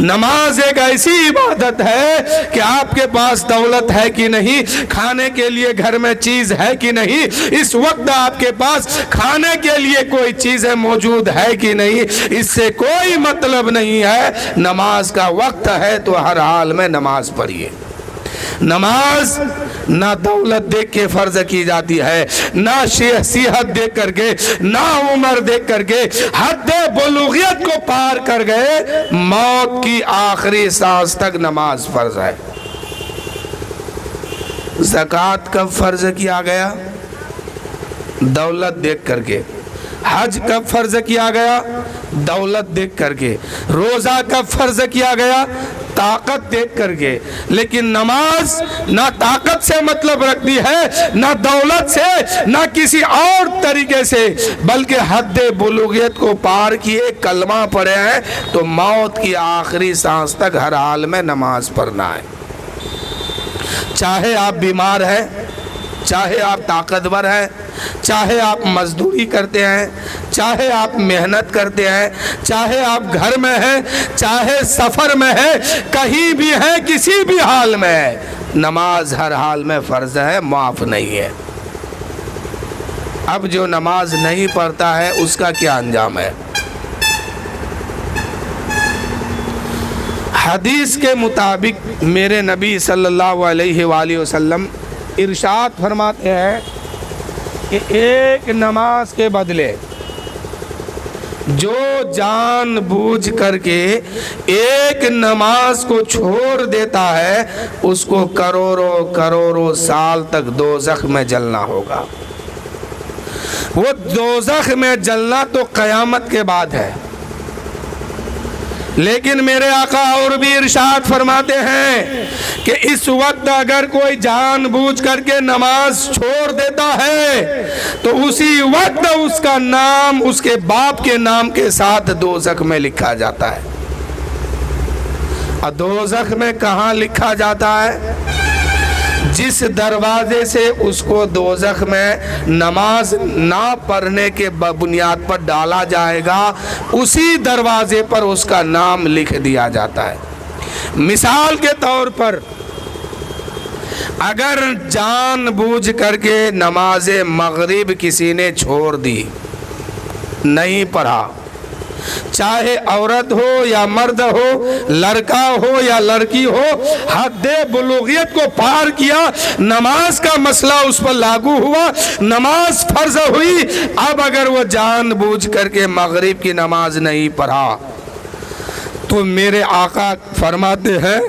نماز ایک ایسی عبادت ہے کہ آپ کے پاس دولت ہے کہ نہیں، کھانے کے لیے گھر میں چیز ہے کہ نہیں، اس وقت آپ کے پاس کھانے کے لیے کوئی چیز موجود ہے کہ نہیں، اس سے کوئی مطلب نہیں ہے۔ نماز کا وقت ہے تو ہر حال میں نماز پڑھیے۔ نماز نہ دولت دیکھ کے فرض کی جاتی ہے، نہ صحت دیکھ کر کے، نہ عمر دیکھ کر کے، حد بلوغیت کو پار کر گئے، موت کی آخری سانس تک نماز فرض ہے۔ زکوٰۃ کب فرض کیا گیا؟ دولت دیکھ کر کے۔ حج کب فرض کیا گیا؟ دولت دیکھ کر کے۔ روزہ کب فرض کیا گیا؟ طاقت دیکھ کر کے۔ لیکن نماز نہ طاقت سے مطلب رکھتی ہے، نہ دولت سے، نہ کسی اور طریقے سے، بلکہ حد بلوغیت کو پار کیے، کلمہ پڑھے ہیں تو موت کی آخری سانس تک ہر حال میں نماز پڑھنا ہے۔ چاہے آپ بیمار ہیں، چاہے آپ طاقتور ہیں، چاہے آپ مزدوری کرتے ہیں، چاہے آپ محنت کرتے ہیں، چاہے آپ گھر میں ہیں، چاہے سفر میں ہیں، کہیں بھی ہیں، کسی بھی حال میں ہے، نماز ہر حال میں فرض ہے، معاف نہیں ہے۔ اب جو نماز نہیں پڑھتا ہے اس کا کیا انجام ہے؟ حدیث کے مطابق میرے نبی صلی اللہ علیہ وآلہ وسلم ارشاد فرماتے ہیں کہ ایک نماز کے بدلے جو جان بوجھ کر کے ایک نماز کو چھوڑ دیتا ہے اس کو کروڑوں کروڑوں سال تک دوزخ میں جلنا ہوگا۔ وہ دوزخ میں جلنا تو قیامت کے بعد ہے، لیکن میرے آقا اور بھی ارشاد فرماتے ہیں کہ اس وقت اگر کوئی جان بوجھ کر کے نماز چھوڑ دیتا ہے تو اسی وقت اس کا نام اس کے باپ کے نام کے ساتھ دوزخ میں لکھا جاتا ہے۔ اور دوزخ میں کہاں لکھا جاتا ہے؟ جس دروازے سے اس کو دوزخ میں نماز نہ پڑھنے کے بنیاد پر ڈالا جائے گا، اسی دروازے پر اس کا نام لکھ دیا جاتا ہے۔ مثال کے طور پر اگر جان بوجھ کر کے نماز مغرب کسی نے چھوڑ دی، نہیں پڑھا، چاہے عورت ہو یا مرد ہو، لڑکا ہو یا لڑکی ہو، حد بلوغیت کو پار کیا، نماز کا مسئلہ اس پر لاگو ہوا، نماز فرض ہوئی، اب اگر وہ جان بوجھ کر کے مغرب کی نماز نہیں پڑھا تو میرے آقا فرماتے ہیں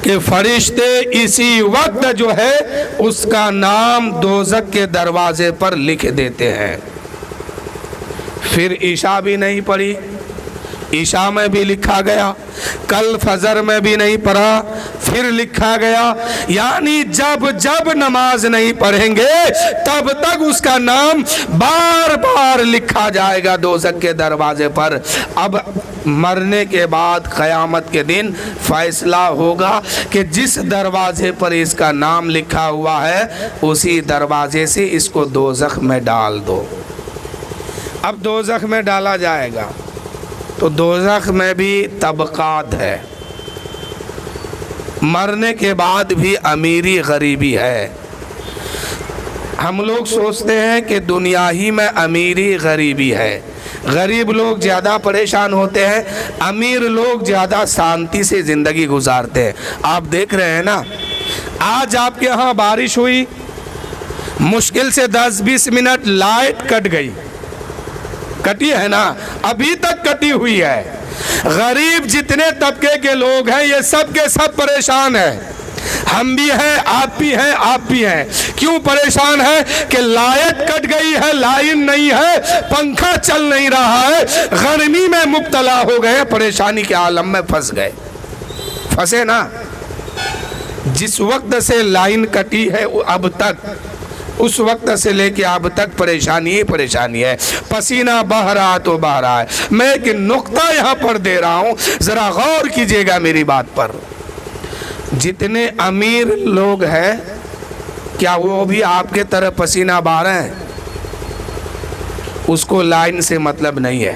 کہ فرشتے اسی وقت جو ہے اس کا نام دوزخ کے دروازے پر لکھ دیتے ہیں۔ پھر عشاء بھی نہیں پڑھی، عشاء میں بھی لکھا گیا، کل فجر میں بھی نہیں پڑھا، پھر لکھا گیا، یعنی جب جب نماز نہیں پڑھیں گے تب تک اس کا نام بار بار لکھا جائے گا دوزخ کے دروازے پر۔ اب مرنے کے بعد قیامت کے دن فیصلہ ہوگا کہ جس دروازے پر اس کا نام لکھا ہوا ہے اسی دروازے سے اس کو دوزخ میں ڈال دو۔ اب دوزخ میں ڈالا جائے گا تو دوزخ میں بھی طبقات ہے، مرنے کے بعد بھی امیری غریبی ہے۔ ہم لوگ سوچتے ہیں کہ دنیا ہی میں امیری غریبی ہے، غریب لوگ زیادہ پریشان ہوتے ہیں، امیر لوگ زیادہ شانتی سے زندگی گزارتے ہیں۔ آپ دیکھ رہے ہیں نا، آج آپ کے ہاں بارش ہوئی، مشکل سے 10-20 منٹ لائٹ کٹ گئی، کٹی ہے نا، ابھی تک کٹی ہوئی ہے۔ غریب جتنے طبقے کے لوگ ہیں یہ سب کے سب پریشان ہیں، ہم بھی ہیں، آپ بھی ہیں، آپ بھی ہیں۔ کیوں پریشان ہیں؟ کہ لائٹ کٹ گئی ہے، لائن نہیں ہے، پنکھا چل نہیں رہا ہے، گرمی میں مبتلا ہو گئے، پریشانی کے عالم میں پھنس گئے، پھنسے نا۔ جس وقت سے لائن کٹی ہے اب تک، اس وقت سے لے کے اب تک پریشانی ہی پریشانی ہے، پسینہ بہہ رہا تو بہہ رہا ہے۔ میں ایک نقطہ یہاں پر دے رہا ہوں، ذرا غور کیجئے گا میری بات پر۔ جتنے امیر لوگ ہیں کیا وہ بھی آپ کے طرح پسینہ بہہ رہے ہیں؟ اس کو لائن سے مطلب نہیں ہے۔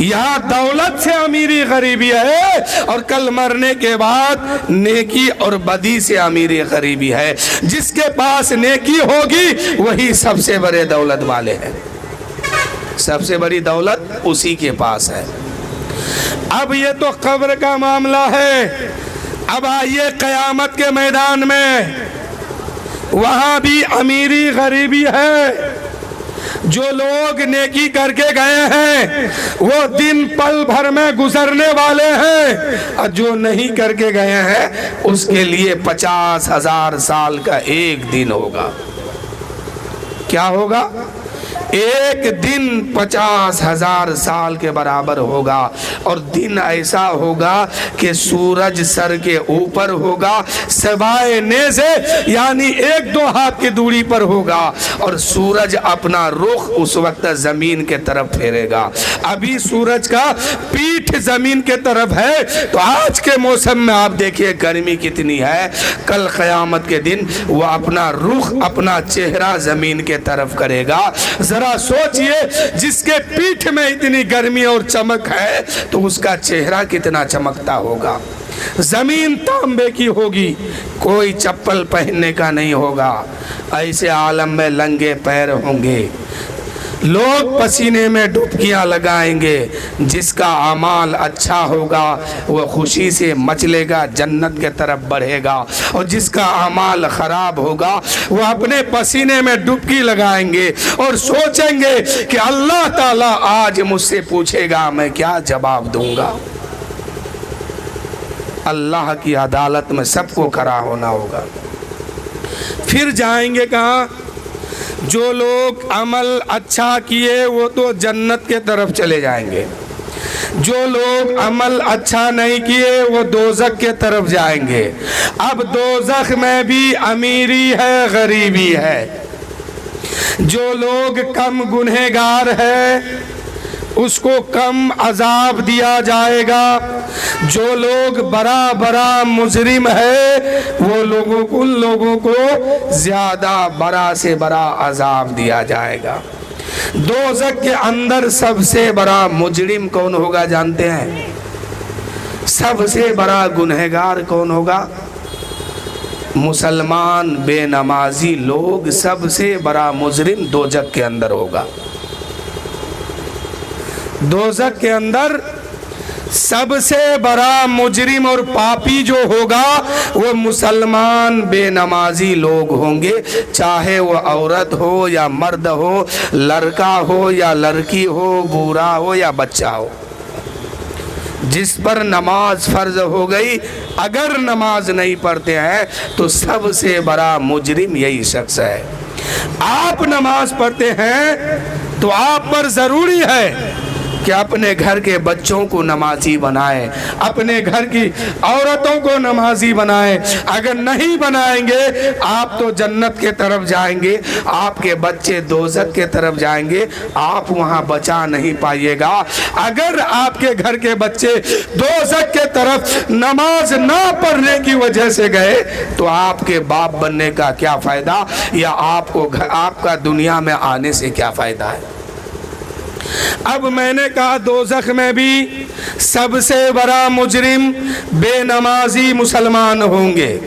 یہاں دولت سے امیری غریبی ہے، اور کل مرنے کے بعد نیکی اور بدی سے امیری غریبی ہے۔ جس کے پاس نیکی ہوگی وہی سب سے بڑے دولت والے ہیں، سب سے بڑی دولت اسی کے پاس ہے۔ اب یہ تو قبر کا معاملہ ہے، اب آئیے قیامت کے میدان میں، وہاں بھی امیری غریبی ہے۔ جو لوگ نیکی کر کے گئے ہیں وہ دن پل بھر میں گزرنے والے ہیں، اور جو نہیں کر کے گئے ہیں اس کے لیے 50,000 سال کا ایک دن ہوگا۔ کیا ہوگا؟ ایک دن 50,000 سال کے برابر ہوگا، اور دن ایسا ہوگا کہ سورج سر کے اوپر ہوگا سوائے نیزے، یعنی 1-2 ہاتھ کی دوری پر ہوگا، اور سورج اپنا رخ اس وقت زمین کے طرف پھیرے گا۔ ابھی سورج کا پیٹھ زمین کے طرف ہے، تو آج کے موسم میں آپ دیکھیے گرمی کتنی ہے، کل قیامت کے دن وہ اپنا رخ، اپنا چہرہ زمین کے طرف کرے گا۔ ذرا سوچئے، جس کے پیٹھ میں اتنی گرمی اور چمک ہے تو اس کا چہرہ کتنا چمکتا ہوگا۔ زمین تانبے کی ہوگی، کوئی چپل پہننے کا نہیں ہوگا، ایسے عالم میں لنگے پیر ہوں گے، لوگ پسینے میں ڈبکیاں لگائیں گے۔ جس کا اعمال اچھا ہوگا وہ خوشی سے مچلے گا، جنت کے طرف بڑھے گا، اور جس کا اعمال خراب ہوگا وہ اپنے پسینے میں ڈبکی لگائیں گے اور سوچیں گے کہ اللہ تعالیٰ آج مجھ سے پوچھے گا میں کیا جواب دوں گا۔ اللہ کی عدالت میں سب کو کھڑا ہونا ہوگا۔ پھر جائیں گے کہاں؟ جو لوگ عمل اچھا کیے وہ تو جنت کے طرف چلے جائیں گے، جو لوگ عمل اچھا نہیں کیے وہ دوزخ کے طرف جائیں گے۔ اب دوزخ میں بھی امیری ہے، غریبی ہے۔ جو لوگ کم گنہگار ہے اس کو کم عذاب دیا جائے گا، جو لوگ بڑا مجرم ہے وہ ان لوگوں کو زیادہ بڑا سے بڑا عذاب دیا جائے گا۔ دوزخ کے اندر سب سے بڑا مجرم کون ہوگا جانتے ہیں؟ سب سے بڑا گنہگار کون ہوگا؟ مسلمان بے نمازی لوگ، سب سے بڑا مجرم دوزخ کے اندر ہوگا۔ دوزخ کے اندر سب سے بڑا مجرم اور پاپی جو ہوگا وہ مسلمان بے نمازی لوگ ہوں گے، چاہے وہ عورت ہو یا مرد ہو، لڑکا ہو یا لڑکی ہو، بوڑھا ہو یا بچہ ہو۔ جس پر نماز فرض ہو گئی اگر نماز نہیں پڑھتے ہیں تو سب سے بڑا مجرم یہی شخص ہے۔ آپ نماز پڑھتے ہیں تو آپ پر ضروری ہے کہ اپنے گھر کے بچوں کو نمازی بنائیں، اپنے گھر کی عورتوں کو نمازی بنائیں۔ اگر نہیں بنائیں گے آپ تو جنت کے طرف جائیں گے، آپ کے بچے دوزخ کے طرف جائیں گے، آپ وہاں بچا نہیں پائیے گا۔ اگر آپ کے گھر کے بچے دوزخ کے طرف نماز نہ پڑھنے کی وجہ سے گئے تو آپ کے باپ بننے کا کیا فائدہ، یا آپ کا دنیا میں آنے سے کیا فائدہ ہے؟ اب میں نے کہا دوزخ میں بھی سب سے بڑا مجرم بے نمازی مسلمان ہوں گے۔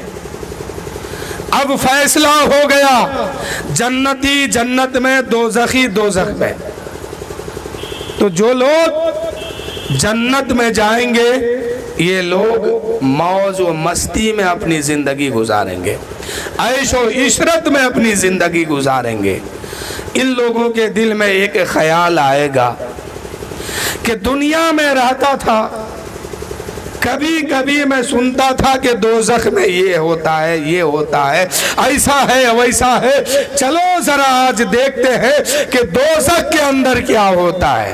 اب فیصلہ ہو گیا، جنتی جنت میں، دوزخی دوزخ میں۔ تو جو لوگ جنت میں جائیں گے یہ لوگ موج و مستی میں اپنی زندگی گزاریں گے، عیش و عشرت میں اپنی زندگی گزاریں گے۔ ان لوگوں کے دل میں ایک خیال آئے گا کہ دنیا میں رہتا تھا، کبھی کبھی میں سنتا تھا کہ دوزخ میں یہ ہوتا ہے، یہ ہوتا ہے، ایسا ہے ویسا ہے، چلو ذرا آج دیکھتے ہیں کہ دوزخ کے اندر کیا ہوتا ہے۔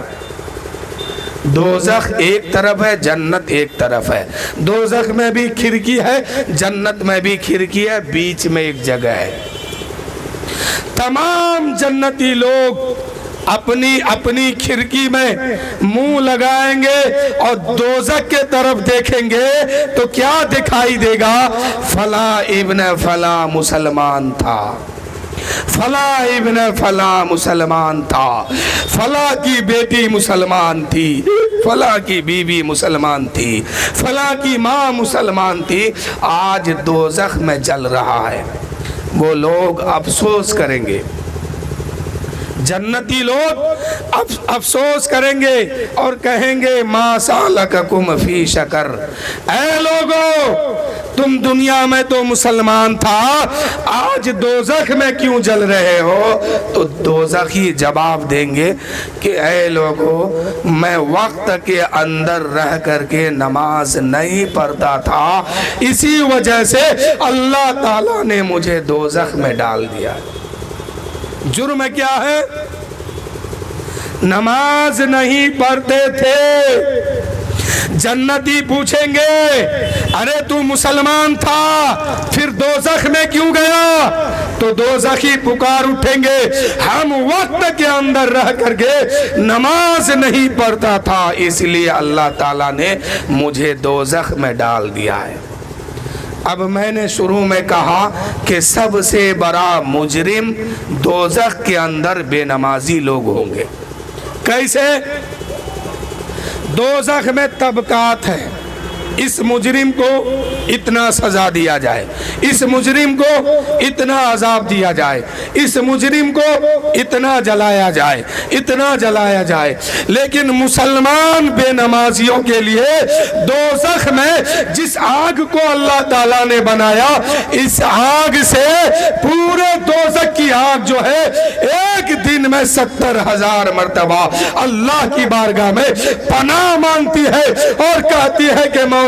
دوزخ ایک طرف ہے، جنت ایک طرف ہے۔ دوزخ میں بھی کھڑکی ہے، جنت میں بھی کھڑکی ہے، بیچ میں ایک جگہ ہے۔ تمام جنتی لوگ اپنی اپنی کھڑکی میں منہ لگائیں گے اور دوزخ کے طرف دیکھیں گے تو کیا دکھائی دے گا؟ فلاں ابن فلاں مسلمان تھا، فلاں ابن فلاں مسلمان تھا، فلاں کی بیٹی مسلمان تھی، فلاں کی بیوی مسلمان تھی، فلاں کی ماں مسلمان تھی، آج دوزخ میں جل رہا ہے۔ وہ لوگ افسوس کریں گے، جنتی لوگ افسوس کریں گے اور کہیں گے ما سالککم فی شکر، اے لوگو تم دنیا میں تو مسلمان تھا، آج دوزخ میں کیوں جل رہے ہو؟ تو دوزخی جواب دیں گے کہ اے لوگو میں وقت کے اندر رہ کر کے نماز نہیں پڑھتا تھا، اسی وجہ سے اللہ تعالیٰ نے مجھے دوزخ میں ڈال دیا۔ جرم کیا ہے؟ نماز نہیں پڑھتے تھے۔ جنتی پوچھیں گے ارے تو مسلمان تھا پھر دوزخ میں کیوں گیا؟ تو دوزخی پکار اٹھیں گے ہم وقت کے اندر رہ کر کے نماز نہیں پڑھتا تھا، اس لیے اللہ تعالیٰ نے مجھے دوزخ میں ڈال دیا ہے۔ اب میں نے شروع میں کہا کہ سب سے بڑا مجرم دوزخ کے اندر بے نمازی لوگ ہوں گے۔ کیسے؟ دوزخ میں طبقات ہیں، اس مجرم کو اتنا سزا دیا جائے، اس مجرم کو اتنا عذاب دیا جائے، اس مجرم کو اتنا جلایا جائے، اتنا جلایا جائے۔ لیکن مسلمان بے نمازیوں کے لیے دوزخ میں جس آگ کو اللہ تعالیٰ نے بنایا، اس آگ سے پورے دوزخ کی آگ جو ہے ایک دن میں 70,000 مرتبہ اللہ کی بارگاہ میں پناہ مانگتی ہے اور کہتی ہے کہ مولا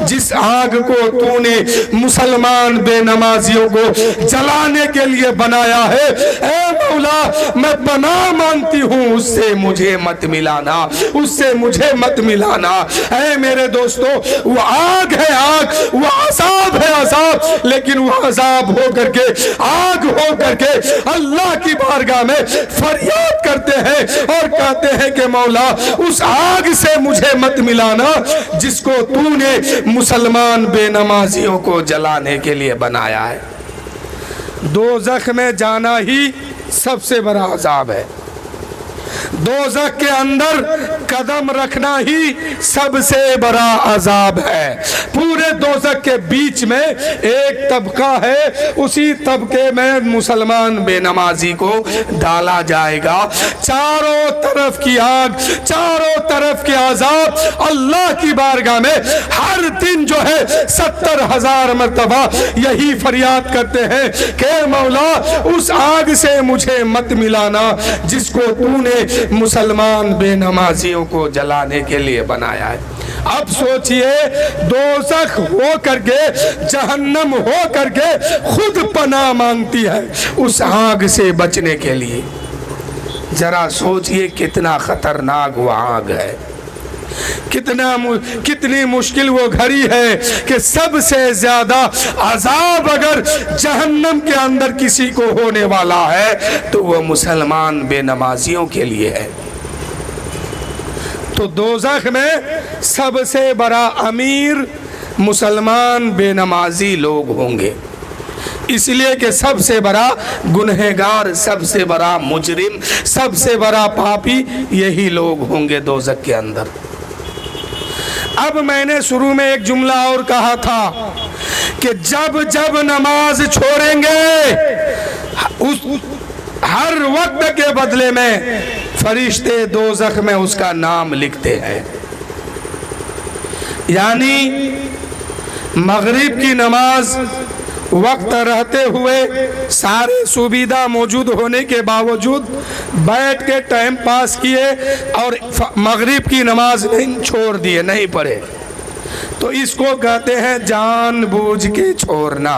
جس آگ کو تو نے مسلمان بے نمازیوں کو جلانے کے لیے بنایا ہے، اے مولا میں پناہ مانگتی ہوں اس سے مجھے مت ملانا، اس سے مجھے مت ملانا۔ اے میرے دوستو وہ آگ ہے آگ، وہ عذاب ہے عذاب، لیکن وہ عذاب ہو کر کے آگ ہو کر کے اللہ کی بارگاہ میں فریاد کرتے ہیں اور کہتے ہیں کہ مولا اس آگ سے مجھے مت ملانا جس کو تو نے مسلمان بے نمازیوں کو جلانے کے لیے بنایا ہے۔ دوزخ میں جانا ہی سب سے بڑا عذاب ہے، دوزخ کے اندر قدم رکھنا ہی سب سے بڑا عذاب ہے۔ پورے دوزخ کے بیچ میں ایک طبقہ ہے، اسی طبقے میں مسلمان بے نمازی کو ڈالا جائے گا۔ چاروں طرف کی آگ، چاروں طرف کے عذاب اللہ کی بارگاہ میں ہر دن جو ہے 70,000 مرتبہ یہی فریاد کرتے ہیں کہ مولا اس آگ سے مجھے مت ملانا جس کو تو نے مسلمان بے نمازیوں کو جلانے کے لیے بنایا ہے۔ اب سوچئے دوزخ ہو کر کے، جہنم ہو کر کے خود پناہ مانگتی ہے اس آگ سے بچنے کے لیے۔ ذرا سوچئے کتنا خطرناک وہ آگ ہے، کتنی مشکل وہ گھڑی ہے کہ سب سے زیادہ عذاب اگر جہنم کے اندر کسی کو ہونے والا ہے تو وہ مسلمان بے نمازیوں کے لیے ہے۔ تو دوزخ میں سب سے بڑا امیر مسلمان بے نمازی لوگ ہوں گے، اس لیے کہ سب سے بڑا گنہگار، سب سے بڑا مجرم، سب سے بڑا پاپی یہی لوگ ہوں گے دوزخ کے اندر۔ اب میں نے شروع میں ایک جملہ اور کہا تھا کہ جب جب نماز چھوڑیں گے ہر وقت کے بدلے میں فرشتے دوزخ میں اس کا نام لکھتے ہیں۔ یعنی مغرب کی نماز وقت رہتے ہوئے سارے سویدھا موجود ہونے کے باوجود بیٹھ کے ٹائم پاس کیے اور مغرب کی نماز نہیں چھوڑ دیے، نہیں پڑھے، تو اس کو کہتے ہیں جان بوجھ کے چھوڑنا۔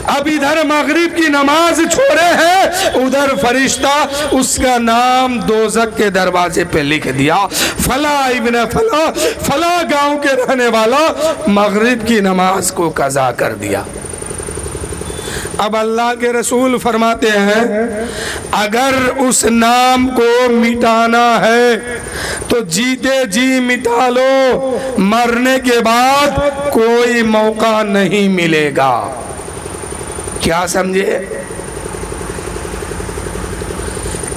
اب ادھر مغرب کی نماز چھوڑے ہیں، ادھر فرشتہ اس کا نام دوزخ کے دروازے پہ لکھ دیا، فلاں ابن فلاں، فلاں گاؤں کے رہنے والا مغرب کی نماز کو قضا کر دیا۔ اب اللہ کے رسول فرماتے ہیں اگر اس نام کو مٹانا ہے تو جیتے جی مٹا لو، مرنے کے بعد کوئی موقع نہیں ملے گا۔ کیا سمجھے؟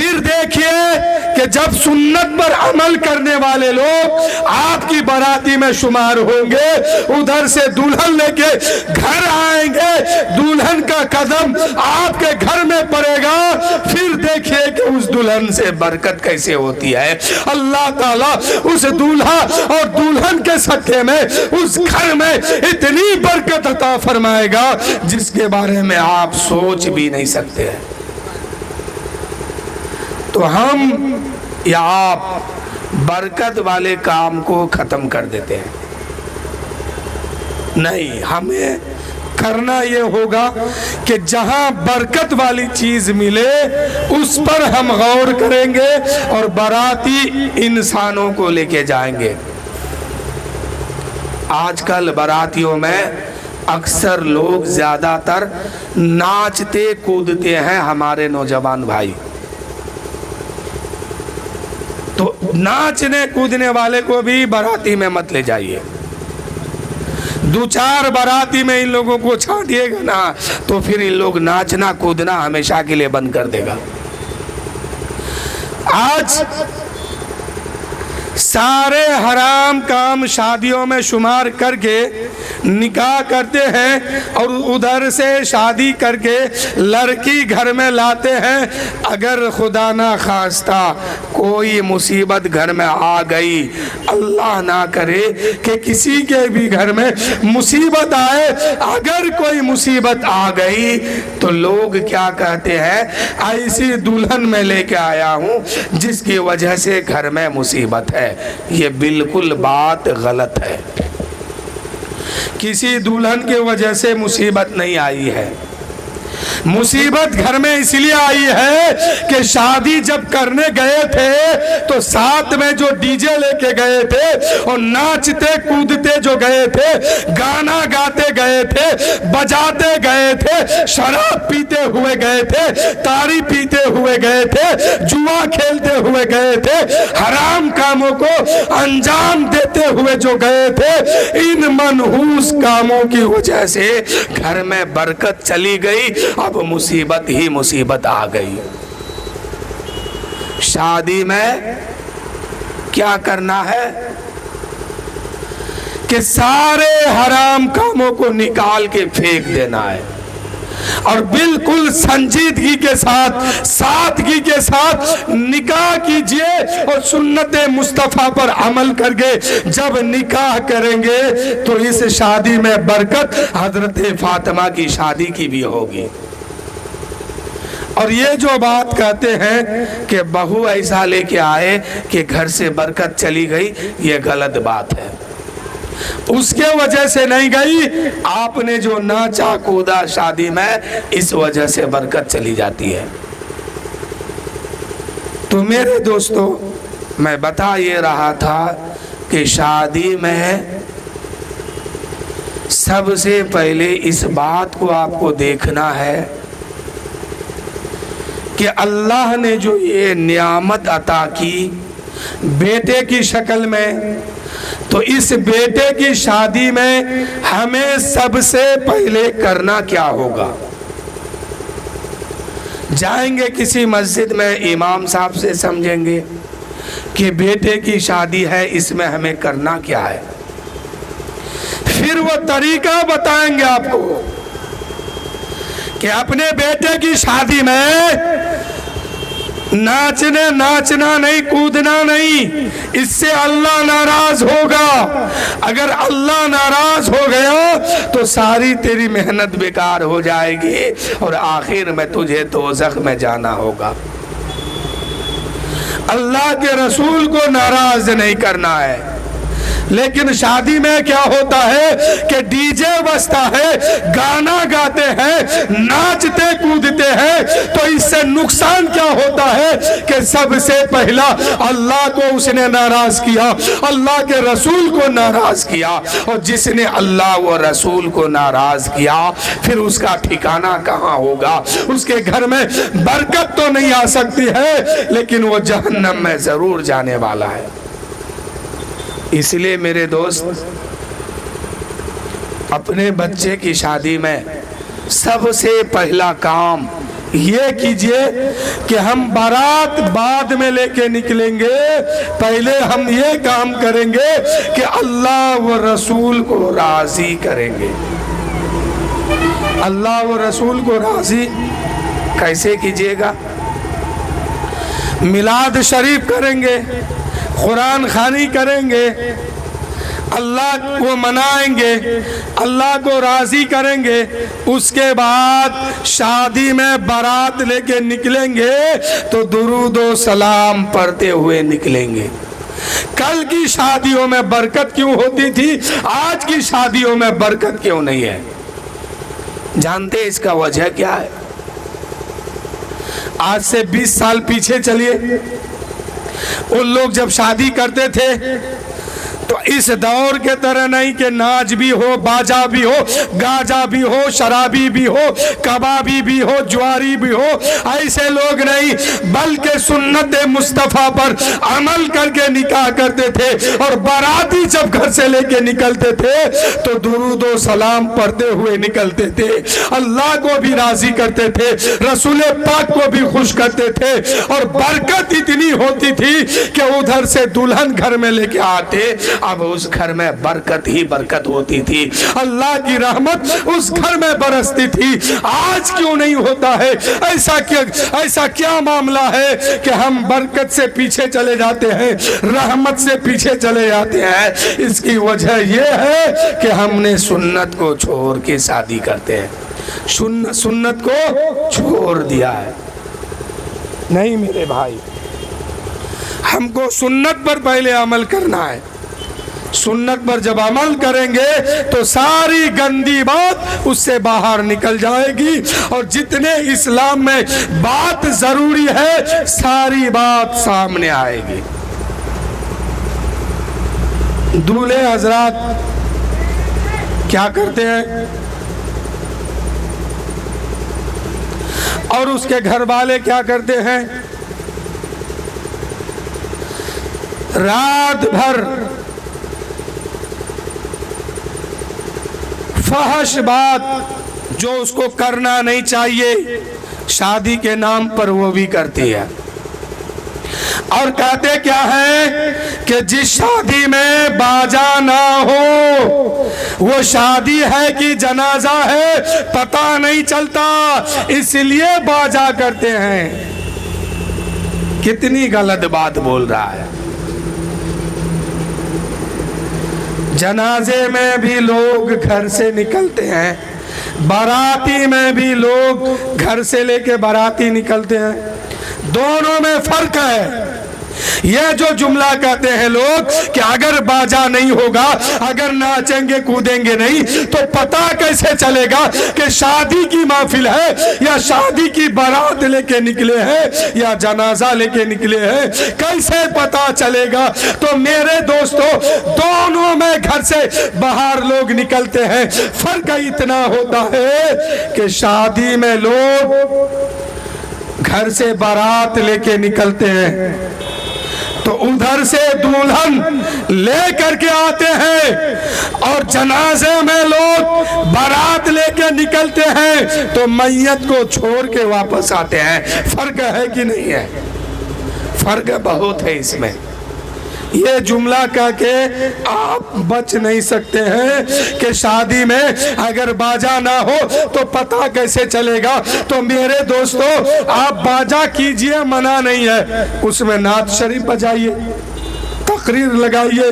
پھر دیکھیے کہ جب سنت پر عمل کرنے والے لوگ آپ کی باراتی میں شمار ہوں گے، ادھر سے دلہن لے کے گھر آئیں گے، دلہن کا قدم آپ کے گھر میں پڑے گا، پھر دیکھیے کہ اس دلہن سے برکت کیسے ہوتی ہے۔ اللہ تعالیٰ اس دولہا اور دلہن کے صدقے میں اس گھر میں اتنی برکت عطا فرمائے گا جس کے بارے میں آپ سوچ بھی نہیں سکتے ہیں۔ تو ہم یا آپ برکت والے کام کو ختم کر دیتے ہیں؟ نہیں، ہمیں کرنا یہ ہوگا کہ جہاں برکت والی چیز ملے اس پر ہم غور کریں گے اور باراتی انسانوں کو لے کے جائیں گے۔ آج کل براتیوں میں اکثر لوگ زیادہ تر ناچتے کودتے ہیں، ہمارے نوجوان بھائی۔ تو ناچنے کودنے والے کو بھی باراتی میں مت لے جائیے۔ دو چار باراتی میں ان لوگوں کو چھانٹیے گا نا تو پھر ان لوگ ناچنا کودنا ہمیشہ کے لیے بند کر دے گا۔ آج سارے حرام کام شادیوں میں شمار کر کے نکاح کرتے ہیں اور ادھر سے شادی کر کے لڑکی گھر میں لاتے ہیں۔ اگر خدا نہ خواستہ کوئی مصیبت گھر میں آ گئی، اللہ نہ کرے کہ کسی کے بھی گھر میں مصیبت آئے، اگر کوئی مصیبت آ گئی تو لوگ کیا کہتے ہیں، ایسی دلہن میں لے کے آیا ہوں جس کی وجہ سے گھر میں مصیبت ہے۔ یہ بالکل بات غلط ہے۔ کسی دلہن کی وجہ سے مصیبت نہیں آئی ہے، مصیبت گھر میں اس لیے آئی ہے کہ شادی جب کرنے گئے تھے تو ساتھ میں جو ڈی جے لے کے گئے تھے اور ناچتے کودتے جو گئے تھے، گانا گاتے گئے تھے، بجاتے گئے تھے، شراب پیتے ہوئے گئے تھے، تاڑی پیتے ہوئے گئے تھے، جوا کھیلتے ہوئے گئے تھے، حرام کاموں کو انجام دیتے ہوئے جو گئے تھے، ان منحوس کاموں کی وجہ سے گھر میں برکت چلی گئی، اب مصیبت ہی مصیبت آ گئی۔ شادی میں کیا کرنا ہے کہ سارے حرام کاموں کو نکال کے پھینک دینا ہے اور بالکل سنجیدگی کے ساتھ، سادگی کے ساتھ نکاح کیجئے اور سنت مصطفیٰ پر عمل کر کے جب نکاح کریں گے تو اس شادی میں برکت حضرت فاطمہ کی شادی کی بھی ہوگی۔ اور یہ جو بات کہتے ہیں کہ بہو ایسا لے کے آئے کہ گھر سے برکت چلی گئی، یہ غلط بات ہے۔ اس کے وجہ سے نہیں گئی، آپ نے جو ناچا کودا شادی میں، اس وجہ سے برکت چلی جاتی ہے۔ تو میرے دوستو، میں بتا یہ رہا تھا کہ شادی میں سب سے پہلے اس بات کو آپ کو دیکھنا ہے کہ اللہ نے جو یہ نعمت عطا کی بیٹے کی شکل میں، تو اس بیٹے کی شادی میں ہمیں سب سے پہلے کرنا کیا ہوگا؟ جائیں گے کسی مسجد میں، امام صاحب سے سمجھیں گے کہ بیٹے کی شادی ہے، اس میں ہمیں کرنا کیا ہے، پھر وہ طریقہ بتائیں گے آپ کو کہ اپنے بیٹے کی شادی میں ناچنا نہیں، کودنا نہیں، اس سے اللہ ناراض ہوگا۔ اگر اللہ ناراض ہو گیا تو ساری تیری محنت بیکار ہو جائے گی اور آخر میں تجھے دوزخ میں جانا ہوگا۔ اللہ کے رسول کو ناراض نہیں کرنا ہے۔ لیکن شادی میں کیا ہوتا ہے کہ ڈی جے بجتا ہے، گانا گاتے ہیں، ناچتے کودتے ہیں، تو اس سے نقصان کیا ہوتا ہے کہ سب سے پہلا اللہ کو اس نے ناراض کیا، اللہ کے رسول کو ناراض کیا، اور جس نے اللہ و رسول کو ناراض کیا پھر اس کا ٹھکانہ کہاں ہوگا؟ اس کے گھر میں برکت تو نہیں آ سکتی ہے لیکن وہ جہنم میں ضرور جانے والا ہے۔ اس لیے میرے دوست، اپنے بچے کی شادی میں سب سے پہلا کام یہ کیجئے کہ ہم بارات بعد میں لے کے نکلیں گے، پہلے ہم یہ کام کریں گے کہ اللہ و رسول کو راضی کریں گے۔ اللہ و رسول کو راضی کیسے کیجئے گا؟ میلاد شریف کریں گے، قرآن خوانی کریں گے، اللہ کو منائیں گے، اللہ کو راضی کریں گے، اس کے بعد شادی میں بارات لے کے نکلیں گے تو درود و سلام پڑھتے ہوئے نکلیں گے۔ کل کی شادیوں میں برکت کیوں ہوتی تھی، آج کی شادیوں میں برکت کیوں نہیں ہے؟ جانتے اس کا وجہ کیا ہے؟ آج سے 20 سال پیچھے چلیے، ان لوگ جب شادی کرتے تھے تو اس دور کے طرح نہیں کہ ناچ بھی ہو، باجا بھی ہو، گاجا بھی ہو، شرابی بھی ہو، کبابی بھی ہو، جواری بھی ہو، ایسے لوگ نہیں، بلکہ سنت مصطفیٰ پر عمل کر کے نکاح کرتے تھے، اور باراتی جب گھر سے لے کے نکلتے تھے تو درود و سلام پڑھتے ہوئے نکلتے تھے، اللہ کو بھی راضی کرتے تھے، رسول پاک کو بھی خوش کرتے تھے، اور برکت اتنی ہوتی تھی کہ ادھر سے دلہن گھر میں لے کے آتے، اب اس گھر میں برکت ہی برکت ہوتی تھی، اللہ کی رحمت اس گھر میں برستی تھی۔ آج کیوں نہیں ہوتا ہے ایسا کیا معاملہ ہے کہ ہم برکت سے پیچھے چلے جاتے ہیں، رحمت سے پیچھے چلے جاتے ہیں؟ اس کی وجہ یہ ہے کہ ہم نے سنت کو چھوڑ کے شادی کرتے ہیں، سنت کو چھوڑ دیا ہے۔ نہیں میرے بھائی، ہم کو سنت پر پہلے عمل کرنا ہے، سنت پر جب عمل کریں گے تو ساری گندی بات اس سے باہر نکل جائے گی، اور جتنے اسلام میں بات ضروری ہے ساری بات سامنے آئے گی۔ دولہے حضرات کیا کرتے ہیں اور اس کے گھر والے کیا کرتے ہیں؟ رات بھر فحش بات جو اس کو کرنا نہیں چاہیے شادی کے نام پر وہ بھی کرتی ہے، اور کہتے کیا ہے کہ جس شادی میں باجا نہ ہو وہ شادی ہے کہ جنازہ ہے پتہ نہیں چلتا، اس لیے باجا کرتے ہیں۔ کتنی غلط بات بول رہا ہے۔ جنازے میں بھی لوگ گھر سے نکلتے ہیں، باراتی میں بھی لوگ گھر سے لے کے باراتی نکلتے ہیں، دونوں میں فرق ہے۔ یہ جو جملہ کہتے ہیں لوگ کہ اگر باجا نہیں ہوگا، اگر ناچیں گے کودیں گے نہیں، تو پتہ کیسے چلے گا کہ شادی کی محفل ہے یا شادی کی بارات لے کے نکلے ہیں یا جنازہ لے کے نکلے ہیں، کیسے پتہ چلے گا؟ تو میرے دوستو، دونوں میں گھر سے باہر لوگ نکلتے ہیں، فرق اتنا ہوتا ہے کہ شادی میں لوگ گھر سے بارات لے کے نکلتے ہیں تو ادھر سے دلہن لے کر کے آتے ہیں، اور جنازے میں لوگ بارات لے کے نکلتے ہیں تو میت کو چھوڑ کے واپس آتے ہیں۔ فرق ہے کہ نہیں ہے؟ فرق بہت ہے اس میں۔ یہ جملہ کہہ کے آپ بچ نہیں سکتے ہیں کہ شادی میں اگر باجا نہ ہو تو پتہ کیسے چلے گا؟ تو میرے دوستو، آپ باجا کیجئے، منع نہیں ہے، اس میں نعت شریف بجائیے، تقریر لگائیے،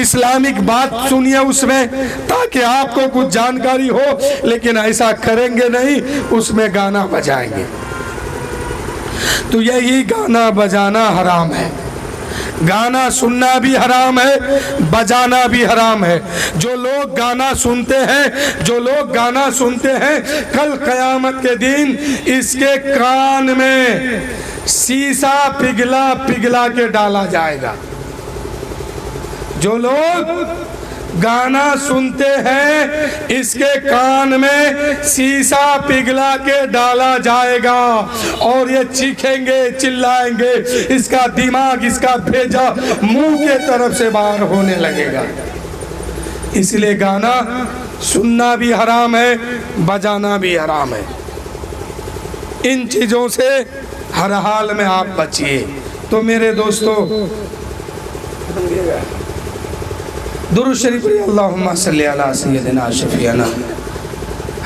اسلامک بات سنیے اس میں، تاکہ آپ کو کچھ جانکاری ہو، لیکن ایسا کریں گے نہیں، اس میں گانا بجائیں گے تو یہی گانا بجانا حرام ہے۔ گانا سننا بھی حرام ہے، بجانا بھی حرام ہے۔ جو لوگ گانا سنتے ہیں کل قیامت کے دن اس کے کان میں سیسا پگھلا کے ڈالا جائے گا۔ جو لوگ گانا سنتے ہیں اس کے کان میں سیسا پگھلا کے ڈالا جائے گا، اور یہ چیخیں گے، چلائیں گے، اس کا دماغ، اس کا بھیجا منہ کے طرف سے باہر ہونے لگے گا۔ اس لیے گانا سننا بھی حرام ہے، بجانا بھی حرام ہے۔ ان چیزوں سے ہر حال میں آپ بچیے۔ تو میرے دوستو درود شریف پڑھیے، اللہم صلی علی سیدنا شفیعنا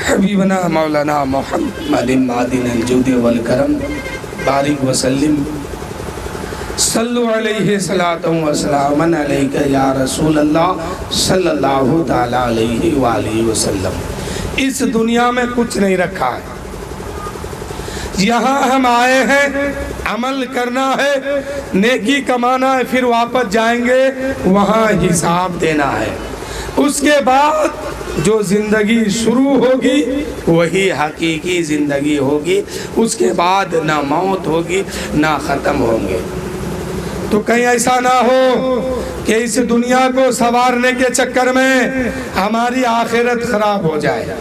حبیبنا مولانا محمد معدن الجود والکرم بارک وسلم صلو علیہ صلاۃ و سلام علیک یا رسول اللہ صلی اللہ تعالی علیہ وآلہ وسلم۔ اس دنیا میں کچھ نہیں رکھا ہے، یہاں ہم آئے ہیں عمل کرنا ہے، نیکی کمانا ہے، پھر واپس جائیں گے وہاں حساب دینا ہے۔ اس کے بعد جو زندگی شروع ہوگی وہی حقیقی زندگی ہوگی، اس کے بعد نہ موت ہوگی نہ ختم ہوں گے۔ تو کہیں ایسا نہ ہو کہ اس دنیا کو سنوارنے کے چکر میں ہماری آخرت خراب ہو جائے۔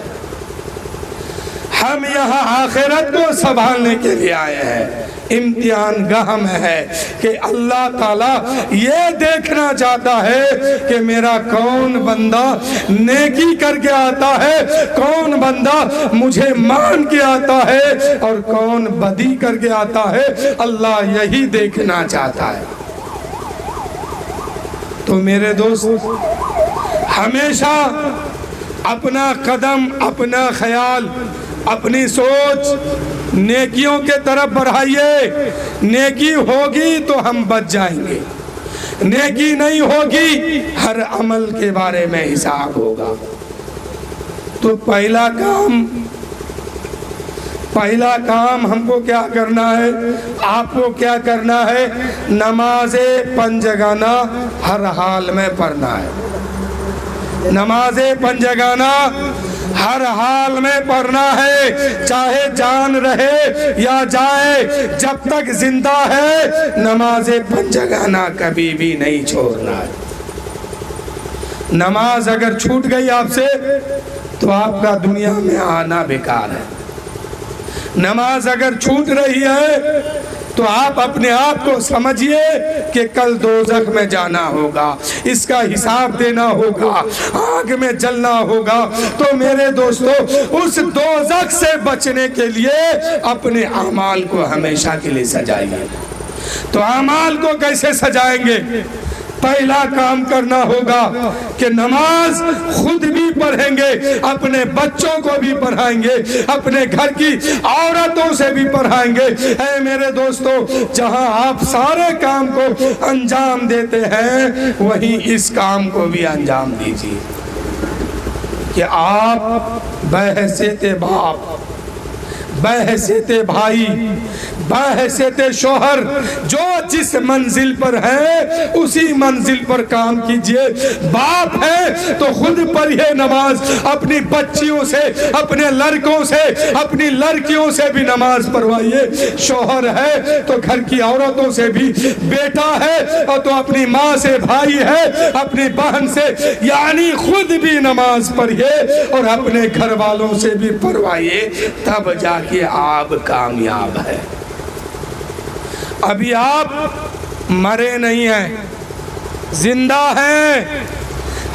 ہم یہاں آخرت کو سنبھالنے کے لیے آئے ہیں۔ امتحان گاہ میں ہے کہ اللہ تعالیٰ یہ دیکھنا چاہتا ہے کہ میرا کون بندہ نیکی کر کے آتا ہے، کون بندہ مجھے مان کے آتا ہے اور کون بدی کر کے آتا ہے۔ اللہ یہی دیکھنا چاہتا ہے۔ تو میرے دوست ہمیشہ اپنا قدم، اپنا خیال، اپنی سوچ نیکیوں کے طرف بڑھائیے۔ نیکی ہوگی تو ہم بچ جائیں گے، نیکی نہیں ہوگی ہر عمل کے بارے میں حساب ہوگا۔ تو پہلا کام ہم کو کیا کرنا ہے، آپ کو کیا کرنا ہے؟ نماز پنجگانہ ہر حال میں پڑھنا ہے۔ نماز پنجگانہ ہر حال میں پڑھنا ہے، چاہے جان رہے یا جائے، جب تک زندہ ہے نماز پنجگانہ کبھی بھی نہیں چھوڑنا ہے۔ نماز اگر چھوٹ گئی آپ سے تو آپ کا دنیا میں آنا بیکار ہے۔ نماز اگر چھوٹ رہی ہے تو آپ اپنے آپ کو سمجھیے کہ کل دوزخ میں جانا ہوگا، اس کا حساب دینا ہوگا، آگ میں جلنا ہوگا۔ تو میرے دوستو اس دوزخ سے بچنے کے لیے اپنے اعمال کو ہمیشہ کے لیے سجائیے۔ تو اعمال کو کیسے سجائیں گے؟ پہلا کام کرنا ہوگا کہ نماز خود بھی پڑھیں گے، اپنے بچوں کو بھی پڑھائیں گے، اپنے گھر کی عورتوں سے بھی پڑھائیں گے۔ اے میرے دوستو، جہاں آپ سارے کام کو انجام دیتے ہیں وہیں اس کام کو بھی انجام دیجیے کہ آپ بحیثیت باپ، بحیثیت بھائی، بحیثیت شوہر جو جس منزل پر ہے اسی منزل پر کام کیجئے۔ باپ ہے تو خود پڑھیے نماز، اپنی بچیوں سے، اپنے لڑکوں سے، اپنی لڑکیوں سے بھی نماز پڑھوائیے۔ شوہر ہے تو گھر کی عورتوں سے بھی، بیٹا ہے اور تو اپنی ماں سے، بھائی ہے اپنی بہن سے، یعنی خود بھی نماز پڑھیے اور اپنے گھر والوں سے بھی پڑھوائیے، تب جا کے آپ کامیاب ہے۔ ابھی آپ مرے نہیں ہیں، زندہ ہیں،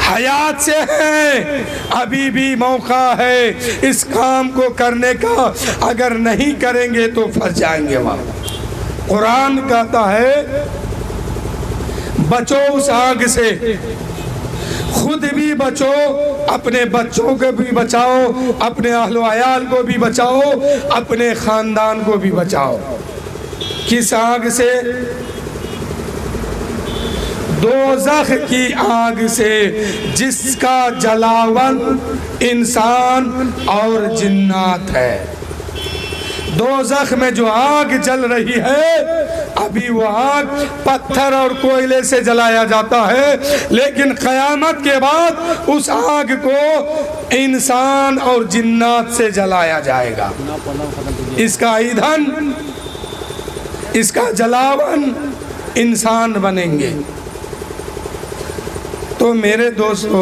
حیات سے ہیں، ابھی بھی موقع ہے اس کام کو کرنے کا۔ اگر نہیں کریں گے تو پھنس جائیں گے وہاں۔ قرآن کہتا ہے بچو اس آگ سے، خود بھی بچو، اپنے بچوں کو بھی بچاؤ، اپنے اہل و عیال کو بھی بچاؤ، اپنے خاندان کو بھی بچاؤ۔ کس آگ سے؟ دوزخ کی آگ سے، جس کا جلاون انسان اور جنات ہے۔ دوزخ میں جو آگ جل رہی ہے، ابھی وہ آگ پتھر اور کوئلے سے جلایا جاتا ہے، لیکن قیامت کے بعد اس آگ کو انسان اور جنات سے جلایا جائے گا۔ اس کا ایندھن، اس کا جلاون انسان بنیں گے۔ تو میرے دوستو،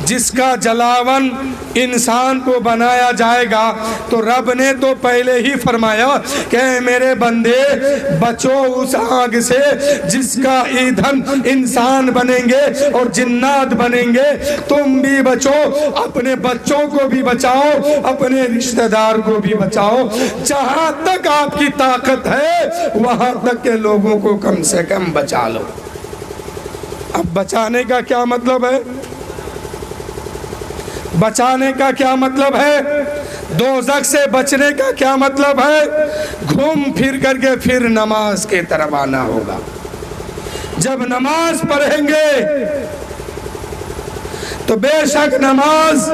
جس کا جلاون انسان کو بنایا جائے گا تو رب نے تو پہلے ہی فرمایا کہ اے میرے بندے بچو اس آگ سے جس کا ایندھن انسان بنیں گے اور جنات بنیں گے. تم بھی بچو, اپنے بچوں کو بھی بچاؤ, اپنے رشتہ دار کو بھی بچاؤ. جہاں تک آپ کی طاقت ہے وہاں تک کے لوگوں کو کم سے کم بچا لو. اب بچانے کا کیا مطلب ہے؟ بچانے کا کیا مطلب ہے؟ دوزخ سے بچنے کا کیا مطلب ہے؟ گھوم پھر کر کے پھر نماز کی طرف آنا ہوگا. جب نماز پڑھیں گے تو بے شک نماز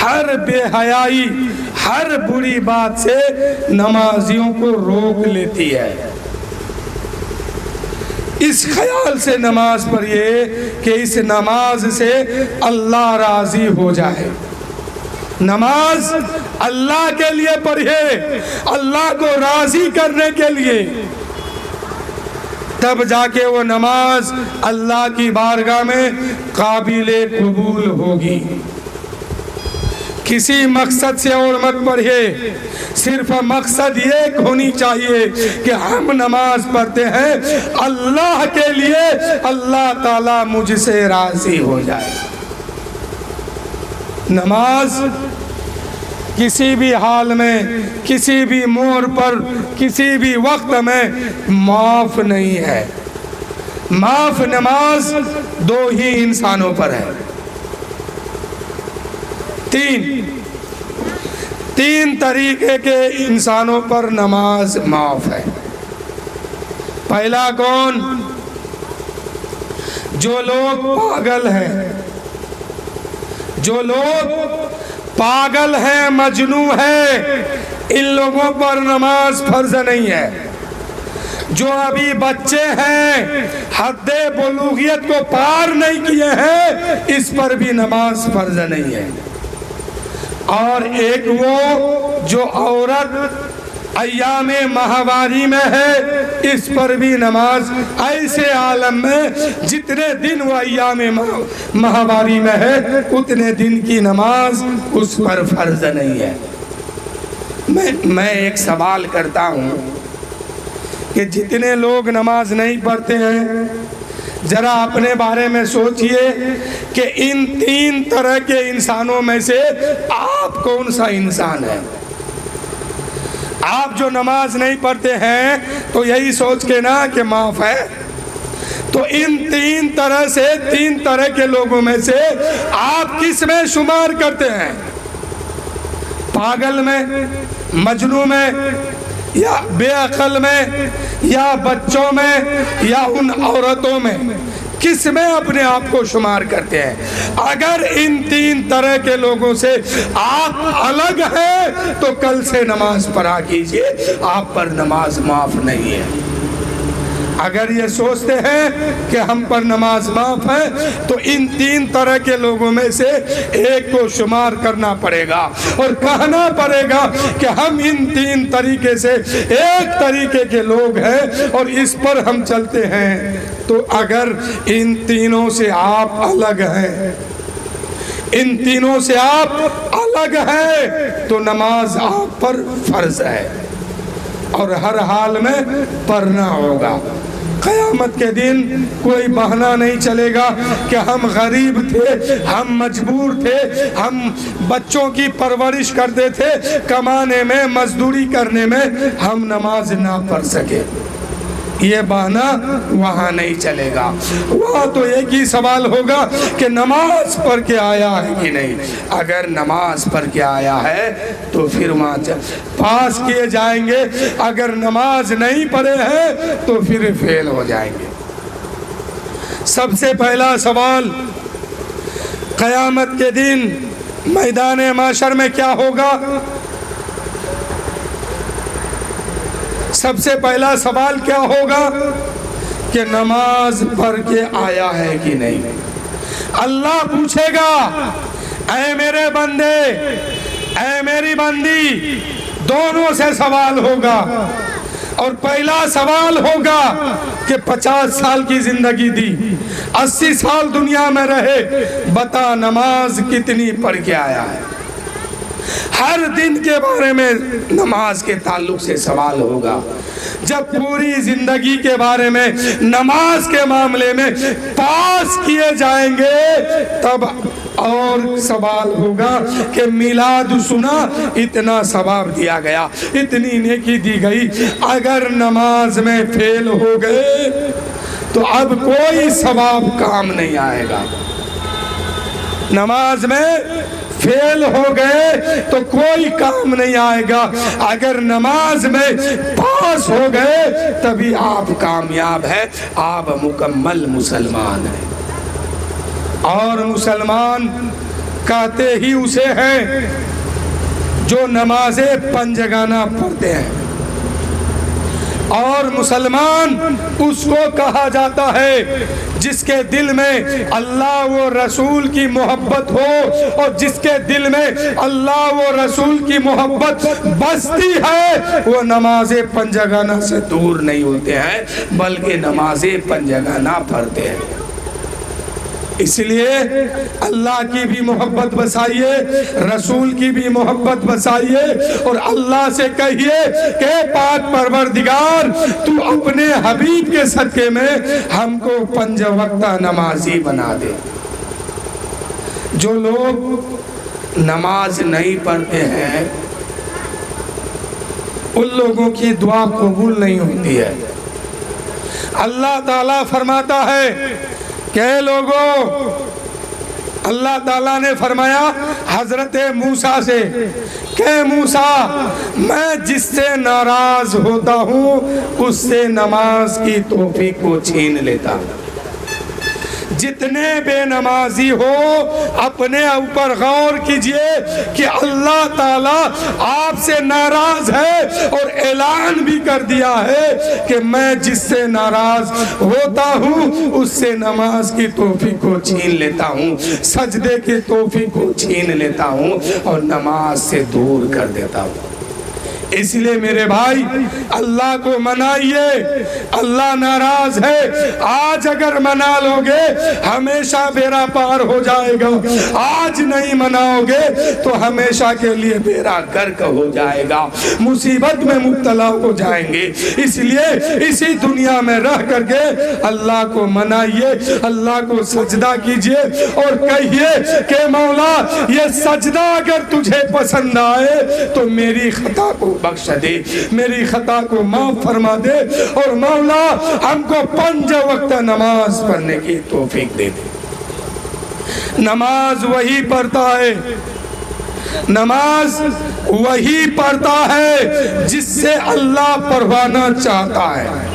ہر بے حیائی, ہر بری بات سے نمازیوں کو روک لیتی ہے. اس خیال سے نماز پڑھیے کہ اس نماز سے اللہ راضی ہو جائے. نماز اللہ کے لیے پڑھیے, اللہ کو راضی کرنے کے لیے, تب جا کے وہ نماز اللہ کی بارگاہ میں قابل قبول ہوگی. کسی مقصد سے اور مت پڑھیے, صرف مقصد یہ ہونی چاہیے کہ ہم نماز پڑھتے ہیں اللہ کے لیے, اللہ تعالیٰ مجھ سے راضی ہو جائے. نماز کسی بھی حال میں, کسی بھی موڑ پر, کسی بھی وقت میں معاف نہیں ہے. معاف نماز دو ہی انسانوں پر ہے. تین طریقے کے انسانوں پر نماز معاف ہے. پہلا کون؟ جو لوگ پاگل ہیں, جو لوگ پاگل ہیں, مجنون ہیں, ان لوگوں پر نماز فرض نہیں ہے. جو ابھی بچے ہیں, حد بلوغیت کو پار نہیں کیے ہیں, اس پر بھی نماز فرض نہیں ہے. اور ایک وہ جو عورت ایام ماہواری میں ہے, اس پر بھی نماز ایسے عالم میں جتنے دن وہ ایام ماہواری میں ہے اتنے دن کی نماز اس پر فرض نہیں ہے. میں ایک سوال کرتا ہوں کہ جتنے لوگ نماز نہیں پڑھتے ہیں, ذرا اپنے بارے میں سوچئے کہ ان تین طرح کے انسانوں میں سے آپ کون سا انسان ہے؟ آپ جو نماز نہیں پڑھتے ہیں تو یہی سوچ کے نا کہ معاف ہے. تو ان تین طرح سے, تین طرح کے لوگوں میں سے آپ کس میں شمار کرتے ہیں؟ پاگل میں, مجنون میں, یا بے عقل میں, یا بچوں میں, یا ان عورتوں میں؟ کس میں اپنے آپ کو شمار کرتے ہیں؟ اگر ان تین طرح کے لوگوں سے آپ الگ ہیں تو کل سے نماز پڑھا کیجئے, آپ پر نماز معاف نہیں ہے. اگر یہ سوچتے ہیں کہ ہم پر نماز معاف ہے تو ان تین طرح کے لوگوں میں سے ایک کو شمار کرنا پڑے گا اور کہنا پڑے گا کہ ہم ان تین طریقے سے ایک طریقے کے لوگ ہیں اور اس پر ہم چلتے ہیں. تو اگر ان تینوں سے آپ الگ ہیں, ان تینوں سے آپ الگ ہیں تو نماز آپ پر فرض ہے اور ہر حال میں پڑھنا ہوگا. قیامت کے دن کوئی بہانہ نہیں چلے گا کہ ہم غریب تھے, ہم مجبور تھے, ہم بچوں کی پرورش کرتے تھے, کمانے میں, مزدوری کرنے میں ہم نماز نہ پڑھ سکے. یہ بہانہ وہاں نہیں چلے گا. وہاں تو ایک ہی سوال ہوگا کہ نماز پڑھ کے آیا ہے کہ نہیں. اگر نماز پڑھ کے آیا ہے تو پھر وہاں پاس کیے جائیں گے, اگر نماز نہیں پڑھے ہیں تو پھر فیل ہو جائیں گے. سب سے پہلا سوال قیامت کے دن میدان محشر میں کیا ہوگا؟ سب سے پہلا سوال کیا ہوگا کہ نماز پڑھ کے آیا ہے کہ نہیں. اللہ پوچھے گا اے میرے بندے, اے میری بندی, دونوں سے سوال ہوگا. اور پہلا سوال ہوگا کہ 50 سال کی زندگی دی، 80 سال دنیا میں رہے، بتا نماز کتنی پڑھ کے آیا ہے؟ ہر دن کے بارے میں نماز کے تعلق سے سوال ہوگا۔ جب پوری زندگی کے بارے میں نماز کے معاملے میں پاس کیے جائیں گے تب اور سوال ہوگا کہ میلاد سنا، اتنا ثواب دیا گیا، اتنی نیکی دی گئی، اگر نماز میں فیل ہو گئے تو اب کوئی ثواب کام نہیں آئے گا۔ نماز میں فیل ہو گئے تو کوئی کام نہیں آئے گا، اگر نماز میں پاس ہو گئے تبھی آپ کامیاب ہیں، آپ مکمل مسلمان ہیں۔ اور مسلمان کہتے ہی اسے ہیں جو نمازیں پنجگانہ پڑھتے ہیں، اور مسلمان اس کو کہا جاتا ہے جس کے دل میں اللہ و رسول کی محبت ہو، اور جس کے دل میں اللہ و رسول کی محبت بستی ہے وہ نماز پنجگانہ سے دور نہیں ہوتے ہیں بلکہ نماز پنجگانہ پڑھتے ہیں۔ اس لیے اللہ کی بھی محبت بسائیے، رسول کی بھی محبت بسائیے، اور اللہ سے کہیے کہ پاک پروردگار تو اپنے حبیب کے صدقے میں ہم کو 5 وقتہ نمازی بنا دے۔ جو لوگ نماز نہیں پڑھتے ہیں ان لوگوں کی دعا قبول نہیں ہوتی ہے۔ اللہ تعالیٰ فرماتا ہے کہ لوگوں، اللہ تعالیٰ نے فرمایا حضرت موسیٰ سے کہ موسیٰ میں جس سے ناراض ہوتا ہوں اس سے نماز کی توفیق کو چھین لیتا ہوں۔ جتنے بے نمازی ہو اپنے اوپر غور کیجئے کہ اللہ تعالیٰ آپ سے ناراض ہے، اور اعلان بھی کر دیا ہے کہ میں جس سے ناراض ہوتا ہوں اس سے نماز کی توفیق کو چھین لیتا ہوں، سجدے کی توفیق کو چھین لیتا ہوں اور نماز سے دور کر دیتا ہوں۔ اس لیے میرے بھائی اللہ کو منائیے، اللہ ناراض ہے، آج اگر منا لوگے ہمیشہ بیڑا پار ہو جائے گا، آج نہیں مناؤ گے تو ہمیشہ کے لیے بیڑا غرق ہو جائے گا، مصیبت میں مبتلا ہو جائیں گے۔ اس لیے اسی دنیا میں رہ کر کے اللہ کو منائیے، اللہ کو سجدہ کیجئے اور کہیے کہ مولا یہ سجدہ اگر تجھے پسند آئے تو میری خطا کو بخش دے، میری خطا کو معاف فرما دے، اور مولا ہم کو 5 وقت نماز پڑھنے کی توفیق دے دے۔ نماز وہی پڑھتا ہے، نماز وہی پڑھتا ہے جس سے اللہ پڑھوانا چاہتا ہے،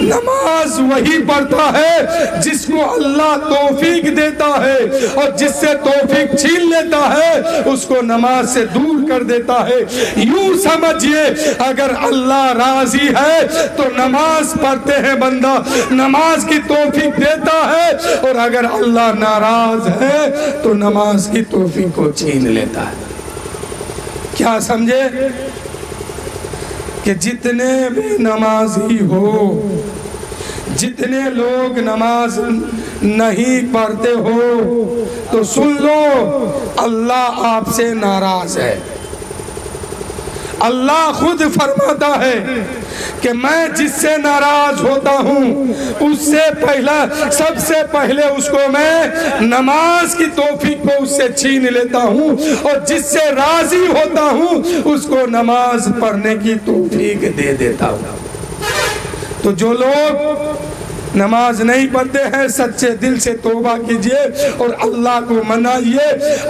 نماز وہی پڑھتا ہے جس کو اللہ توفیق دیتا ہے، اور جس سے توفیق چھین لیتا ہے اس کو نماز سے دور کر دیتا ہے۔ یوں سمجھئے اگر اللہ راضی ہے تو نماز پڑھتے ہیں بندہ، نماز کی توفیق دیتا ہے، اور اگر اللہ ناراض ہے تو نماز کی توفیق کو چھین لیتا ہے۔ کیا سمجھے کہ جتنے بھی نمازی ہو، جتنے لوگ نماز نہیں پڑھتے ہو تو سن لو اللہ آپ سے ناراض ہے۔ اللہ خود فرماتا ہے کہ میں جس سے ناراض ہوتا ہوں اس سے سب سے پہلے اس کو میں نماز کی توفیق کو اس سے چھین لیتا ہوں، اور جس سے راضی ہوتا ہوں اس کو نماز پڑھنے کی توفیق دے دیتا ہوں۔ تو جو لوگ نماز نہیں پڑھتے ہیں سچے دل سے توبہ کیجئے اور اللہ کو منائیے،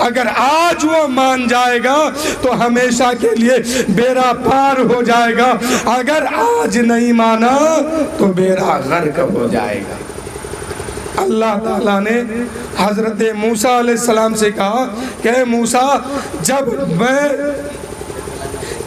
اگر آج وہ مان جائے گا تو ہمیشہ کے لیے بیڑا پار ہو جائے گا، اگر آج نہیں مانا تو بیڑا غرق ہو جائے گا۔ اللہ تعالیٰ نے حضرت موسیٰ علیہ السلام سے کہا کہ موسیٰ جب میں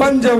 5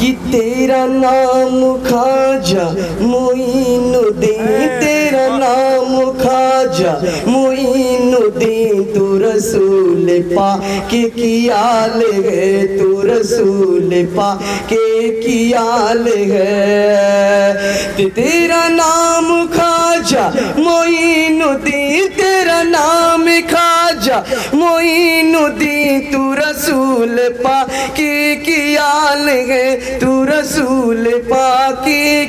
کہ تیرا نام خواجہ معین الدین، تیرا نام خواجہ معین الدین، تو رسول پاک کی آل ہے، تو رسول پاک کی آل ہے، تیرا نام خواجہ معین الدین، تیرا نام خواجہ معین الدین، تو رسول پاک کی آل ہے، تو رسول پاک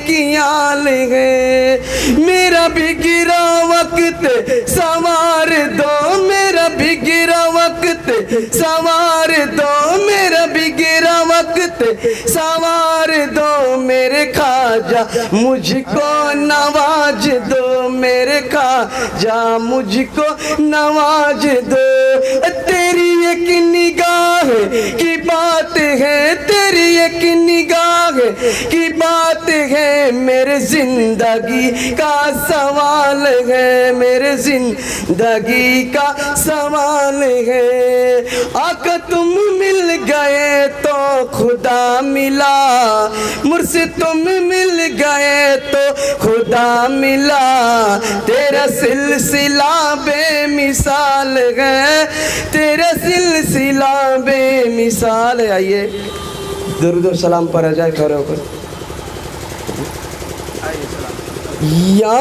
کی آل ہے، میرا بگڑا وقت سوار دو، میرا بگڑا وقت سوار دو، میرا بگڑا وقت سوار دو، میرے خواجہ مجھ کو نواز دو، میرے خواجہ مجھ کو نواز دو، تیری ایک نگاہ کی بات ہے، تیری ایک نگاہ کی بات ہے، میرے زندگی کا سوال ہے، میرے زندگی کا سوال ہے، آقا تم مل گئے تو خدا ملا، مجھ سے تم مل گئے تو خدا ملا، تیرا سلسلہ بے مثال ہے، تیرا سلسلہ بے مثال ہے۔ آئیے درود و سلام پڑھا جائے کھڑے ہو کر۔ یا